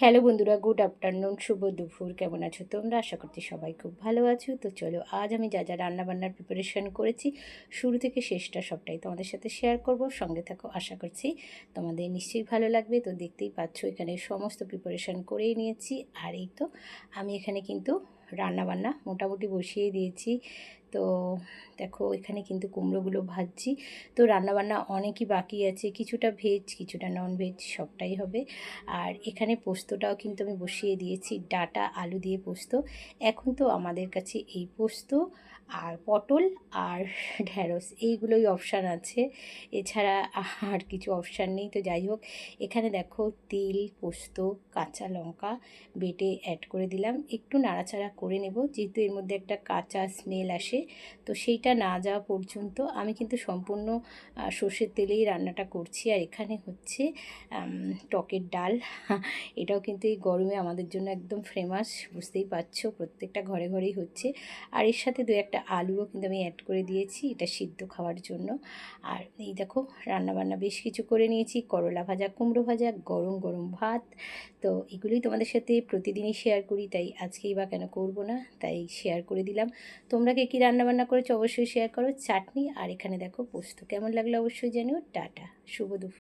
Hello বন্ধুরা, good afternoon, শুভ দুপুর। কেমন আছো তোমরা? আশা করছি সবাই খুব ভালো আছো। তো চলো, আজ আমি যা যা রান্নাবান্নার প্রিপারেশন করেছি শুরু থেকে শেষটা সবটাই তোমাদের সাথে শেয়ার করব। সঙ্গে থাকো, আশা করছি তোমাদের নিশ্চয়ই ভালো লাগবে। তো দেখতেই পাচ্ছ এখানে সমস্ত প্রিপারেশন করেই নিয়েছি। আর এই তো আমি এখানে কিন্তু রান্নাবান্না মোটামুটি বসিয়ে দিয়েছি। তো দেখো এখানে কিন্তু কুমড়োগুলো ভাজছি। তো রান্নাবান্না অনেকই বাকি আছে, কিছুটা ভেজ কিছুটা নন ভেজ সবটাই হবে। আর এখানে পোস্তটাও কিন্তু আমি বসিয়ে দিয়েছি, ডাঁটা আলু দিয়ে পোস্ত। এখন তো আমাদের কাছে এই পোস্ত আর পটল আর ঢ্যাঁড়স এইগুলোই অপশান আছে, এছাড়া আর কিছু অপশান নেই। তো যাই হোক, এখানে দেখো তিল, পোস্ত, কাঁচা লঙ্কা বেটে অ্যাড করে দিলাম। একটু নাড়াচাড়া করে নেব, যেহেতু এর মধ্যে একটা কাঁচা স্মেল আসে। তো সেইটা না যাওয়া পর্যন্ত আমি কিন্তু সম্পূর্ণ সর্ষের তেলেই রান্নাটা করছি। আর এখানে হচ্ছে টকের ডাল। এটাও কিন্তু এই গরমে আমাদের জন্য একদম ফেমাস, বুঝতেই পারছো, প্রত্যেকটা ঘরে ঘরেই হচ্ছে। আর এর সাথে দু একটা আলুও কিন্তু আমি অ্যাড করে দিয়েছি, এটা সিদ্ধ খাওয়ার জন্য। আর এই দেখো রান্নাবান্না বেশ কিছু করে নিয়েছি, করলা ভাজা, কুমড়ো ভাজা, গরম গরম ভাত। তো এগুলোই তোমাদের সাথে প্রতিদিনই শেয়ার করি, তাই আজকেই বা কেন করব না, তাই শেয়ার করে দিলাম। তোমরা কে কী রান্নাবান্না করেছো অবশ্যই শেয়ার করো। চাটনি আর এখানে দেখো পোস্ত। কেমন লাগলো অবশ্যই জানিও। টাটা, শুভ দুপুর।